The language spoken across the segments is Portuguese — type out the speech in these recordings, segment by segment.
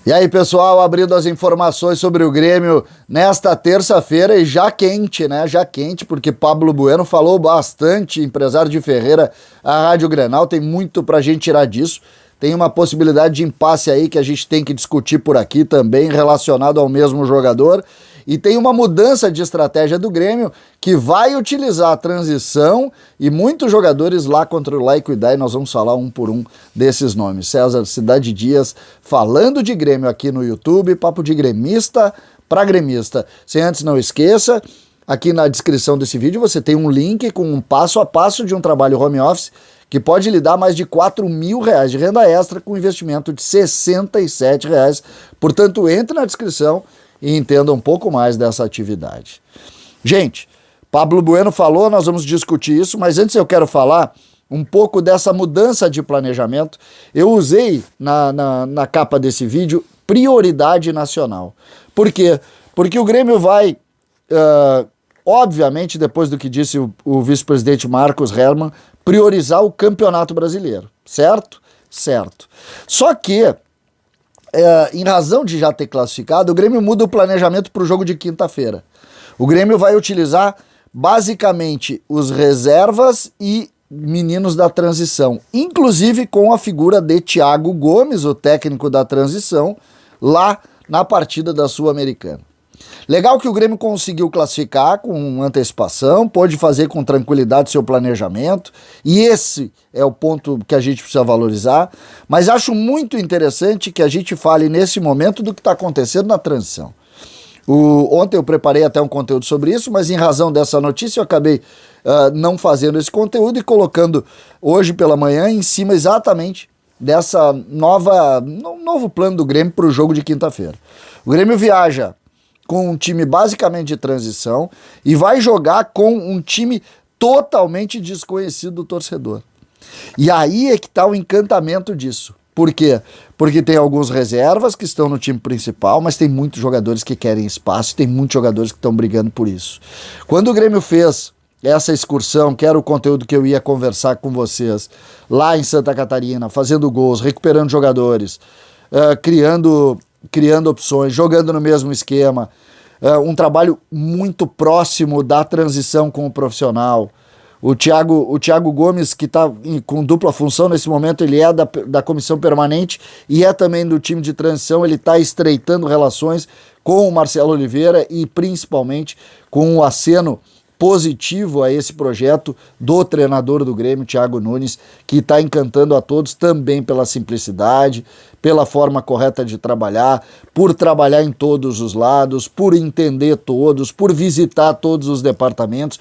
E aí, pessoal, abrindo as informações sobre o Grêmio nesta terça-feira e já quente, né? Já quente, porque Pablo Bueno falou bastante, empresário de Ferreira, a Rádio Grenal, tem muito pra gente tirar disso. Tem uma possibilidade de impasse aí que a gente tem que discutir por aqui também, relacionado ao mesmo jogador. E tem uma mudança de estratégia do Grêmio que vai utilizar a transição e muitos jogadores lá contra o Laico e Dai, nós vamos falar um por um desses nomes. César Cidade Dias falando de Grêmio aqui no YouTube, papo de gremista para gremista. Sem antes, não esqueça, aqui na descrição desse vídeo você tem um link com um passo a passo de um trabalho home office que pode lhe dar mais de R$4.000 de renda extra com investimento de R$67. Portanto, entre na descrição e entenda um pouco mais dessa atividade. Gente, Pablo Bueno falou, nós vamos discutir isso, mas antes eu quero falar um pouco dessa mudança de planejamento. Eu usei na capa desse vídeo prioridade nacional. Por quê? Porque o Grêmio vai, obviamente, depois do que disse o vice-presidente Marcos Hermann, priorizar o Campeonato Brasileiro, certo? Certo. Só que, em razão de já ter classificado, o Grêmio muda o planejamento para o jogo de quinta-feira. O Grêmio vai utilizar basicamente os reservas e meninos da transição, inclusive com a figura de Thiago Gomes, o técnico da transição, lá na partida da Sul-Americana. Legal que o Grêmio conseguiu classificar com antecipação, pôde fazer com tranquilidade seu planejamento, e esse é o ponto que a gente precisa valorizar, mas acho muito interessante que a gente fale nesse momento do que está acontecendo na transição. Ontem eu preparei até um conteúdo sobre isso, mas em razão dessa notícia eu acabei não fazendo esse conteúdo e colocando hoje pela manhã em cima exatamente dessa novo plano do Grêmio para o jogo de quinta-feira. O Grêmio viaja com um time basicamente de transição e vai jogar com um time totalmente desconhecido do torcedor. E aí é que está o encantamento disso. Por quê? Porque tem alguns reservas que estão no time principal, mas tem muitos jogadores que querem espaço, tem muitos jogadores que estão brigando por isso. Quando o Grêmio fez essa excursão, que era o conteúdo que eu ia conversar com vocês, lá em Santa Catarina, fazendo gols, recuperando jogadores, criando opções, jogando no mesmo esquema, um trabalho muito próximo da transição com o profissional. O Thiago Gomes, que está com dupla função nesse momento, ele é da comissão permanente e é também do time de transição, ele está estreitando relações com o Marcelo Oliveira e principalmente com o aceno positivo a esse projeto do treinador do Grêmio, Thiago Nunes, que está encantando a todos também pela simplicidade, pela forma correta de trabalhar, por trabalhar em todos os lados, por entender todos, por visitar todos os departamentos,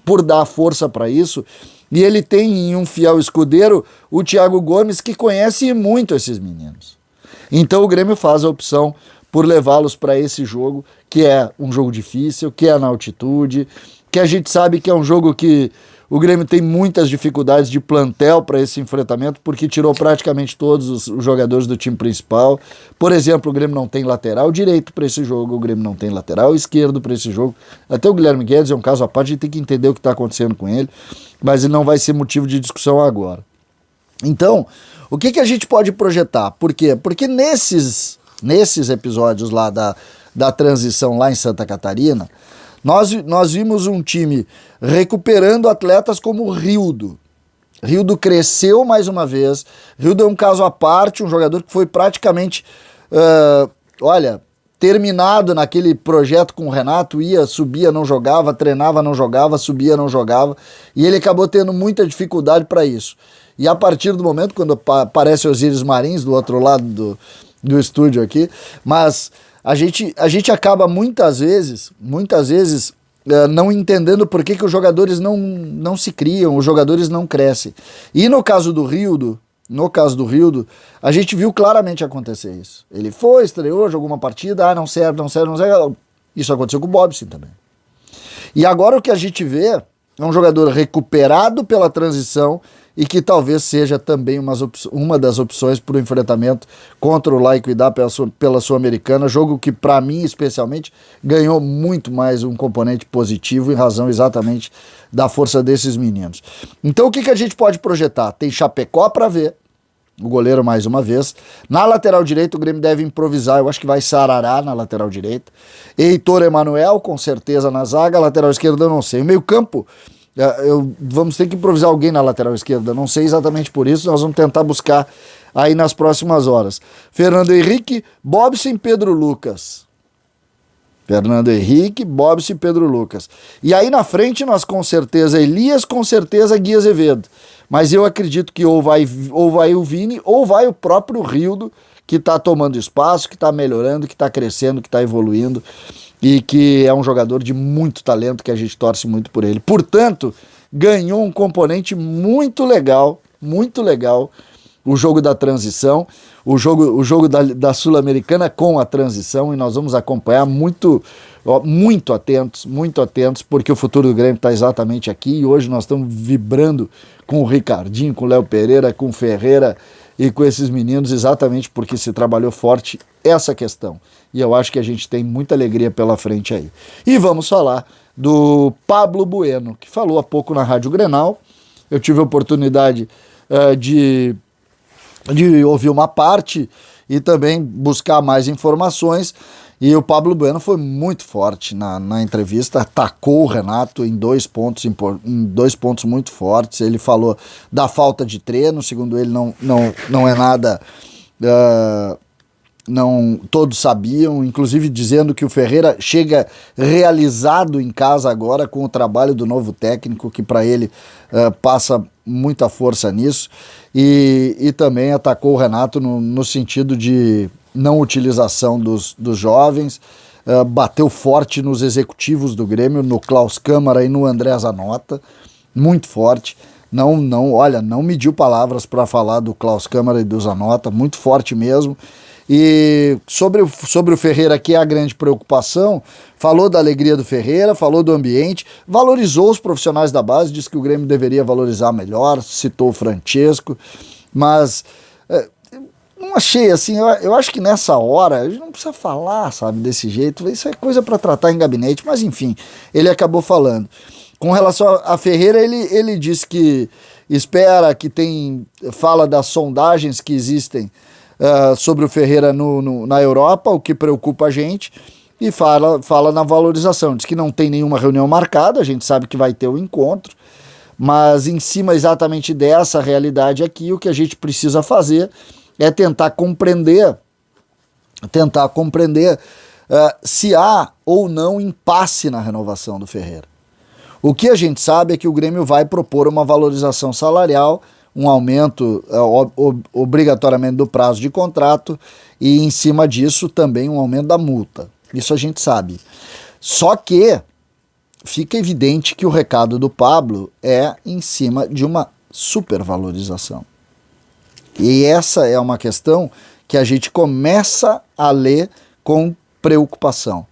por dar força para isso. E ele tem em um fiel escudeiro o Thiago Gomes, que conhece muito esses meninos. Então o Grêmio faz a opção por levá-los para esse jogo, que é um jogo difícil, que é na altitude, que a gente sabe que é um jogo que o Grêmio tem muitas dificuldades de plantel para esse enfrentamento, porque tirou praticamente todos os jogadores do time principal. Por exemplo, o Grêmio não tem lateral direito para esse jogo, o Grêmio não tem lateral esquerdo para esse jogo. Até o Guilherme Guedes é um caso à parte, a gente tem que entender o que está acontecendo com ele, mas ele não vai ser motivo de discussão agora. Então, o que a gente pode projetar? Por quê? Porque nesses episódios lá da transição lá em Santa Catarina, nós vimos um time recuperando atletas como o Rildo. Rildo cresceu mais uma vez. Rildo é um caso à parte, um jogador que foi praticamente, terminado naquele projeto com o Renato, subia, não jogava, treinava, não jogava, subia, não jogava, e ele acabou tendo muita dificuldade para isso. E a partir do momento, quando aparece Osíris Marins do outro lado do estúdio aqui, mas a gente acaba muitas vezes não entendendo por que os jogadores não se criam, os jogadores não crescem. E no caso do Rildo, a gente viu claramente acontecer isso. Ele estreou, jogou uma partida, não serve. Isso aconteceu com o Bobson também. E agora o que a gente vê é um jogador recuperado pela transição e que talvez seja também uma das opções para o enfrentamento contra o Laico e Dá pela Sul-Americana, jogo que para mim especialmente ganhou muito mais um componente positivo em razão exatamente da força desses meninos. Então o que a gente pode projetar? Tem Chapecó para ver, o goleiro mais uma vez. Na lateral direita o Grêmio deve improvisar, eu acho que vai Sarará na lateral direita. Heitor Emanuel, com certeza na zaga, lateral esquerda eu não sei. O meio campo, vamos ter que improvisar alguém na lateral esquerda, não sei exatamente por isso, nós vamos tentar buscar aí nas próximas horas. Fernando Henrique, Bobson, Pedro Lucas. Fernando Henrique, Bobson e Pedro Lucas. E aí na frente nós com certeza Elias, com certeza Gui Azevedo. Mas eu acredito que ou vai o Vini ou vai o próprio Rildo, que está tomando espaço, que está melhorando, que está crescendo, que está evoluindo e que é um jogador de muito talento, que a gente torce muito por ele. Portanto, ganhou um componente muito legal o jogo da transição, o jogo da Sul-Americana com a transição, e nós vamos acompanhar muito atentos, porque o futuro do Grêmio está exatamente aqui, e hoje nós estamos vibrando com o Ricardinho, com o Léo Pereira, com o Ferreira e com esses meninos, exatamente porque se trabalhou forte essa questão. E eu acho que a gente tem muita alegria pela frente aí. E vamos falar do Pablo Bueno, que falou há pouco na Rádio Grenal. Eu tive a oportunidade de ouvir uma parte e também buscar mais informações, e o Pablo Bueno foi muito forte na entrevista, atacou o Renato em dois pontos muito fortes. Ele falou da falta de treino, segundo ele não é nada, não todos sabiam, inclusive dizendo que o Ferreira chega realizado em casa agora com o trabalho do novo técnico, que para ele passa muita força nisso, e também atacou o Renato no sentido de não utilização dos jovens, bateu forte nos executivos do Grêmio, no Klaus Câmara e no André Zanota, muito forte. Não mediu palavras para falar do Klaus Câmara e do Zanota, muito forte mesmo. E sobre o Ferreira, que é a grande preocupação, falou da alegria do Ferreira, falou do ambiente, valorizou os profissionais da base, disse que o Grêmio deveria valorizar melhor, citou o Francesco, mas não achei assim, eu acho que nessa hora, a gente não precisa falar, sabe, desse jeito, isso é coisa para tratar em gabinete, mas enfim, ele acabou falando. Com relação a Ferreira, ele disse que espera, que fala das sondagens que existem sobre o Ferreira na Europa, o que preocupa a gente, e fala na valorização. Diz que não tem nenhuma reunião marcada, a gente sabe que vai ter o encontro, mas em cima exatamente dessa realidade aqui, o que a gente precisa fazer é tentar compreender se há ou não impasse na renovação do Ferreira. O que a gente sabe é que o Grêmio vai propor uma valorização salarial, um aumento obrigatoriamente do prazo de contrato e, em cima disso, também um aumento da multa. Isso a gente sabe. Só que fica evidente que o recado do Pablo é em cima de uma supervalorização. E essa é uma questão que a gente começa a ler com preocupação.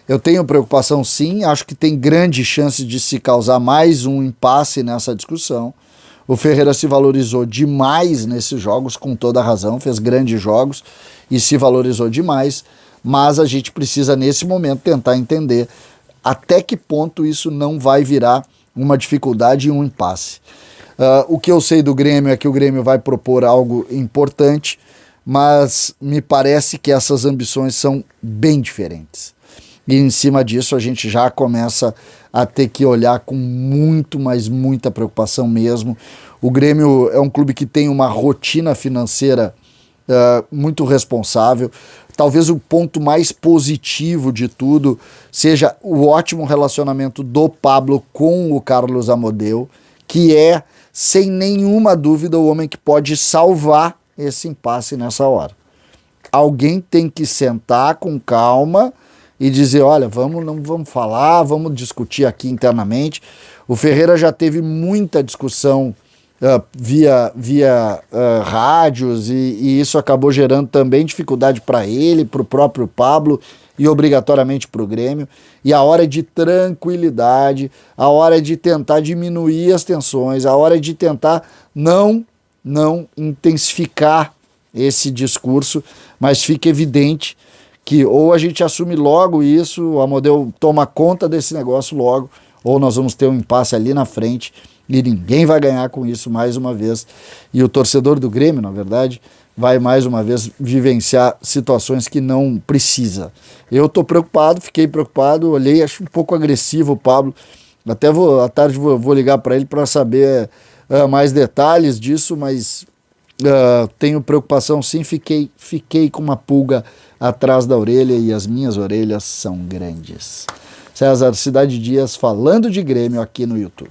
Eu tenho preocupação sim, acho que tem grande chance de se causar mais um impasse nessa discussão. O Ferreira se valorizou demais nesses jogos, com toda a razão, fez grandes jogos e se valorizou demais, mas a gente precisa nesse momento tentar entender até que ponto isso não vai virar uma dificuldade e um impasse. O que eu sei do Grêmio é que o Grêmio vai propor algo importante, mas me parece que essas ambições são bem diferentes. E em cima disso a gente já começa a ter que olhar com muita preocupação mesmo. O Grêmio é um clube que tem uma rotina financeira muito responsável. Talvez o ponto mais positivo de tudo seja o ótimo relacionamento do Pablo com o Carlos Amodeu, que é, sem nenhuma dúvida, o homem que pode salvar esse impasse nessa hora. Alguém tem que sentar com calma e dizer, olha, vamos falar, vamos discutir aqui internamente. O Ferreira já teve muita discussão via rádios e isso acabou gerando também dificuldade para ele, para o próprio Pablo e obrigatoriamente para o Grêmio. E a hora de tranquilidade, a hora de tentar diminuir as tensões, a hora de tentar não intensificar esse discurso, mas fica evidente que ou a gente assume logo isso, o Amodeu toma conta desse negócio logo, ou nós vamos ter um impasse ali na frente E ninguém vai ganhar com isso mais uma vez. E o torcedor do Grêmio, na verdade, vai mais uma vez vivenciar situações que não precisa. Eu estou preocupado, fiquei preocupado, olhei, acho um pouco agressivo o Pablo. Até à tarde vou ligar para ele para saber mais detalhes disso, mas tenho preocupação sim, fiquei com uma pulga atrás da orelha e as minhas orelhas são grandes. César Cidade Dias falando de Grêmio aqui no YouTube.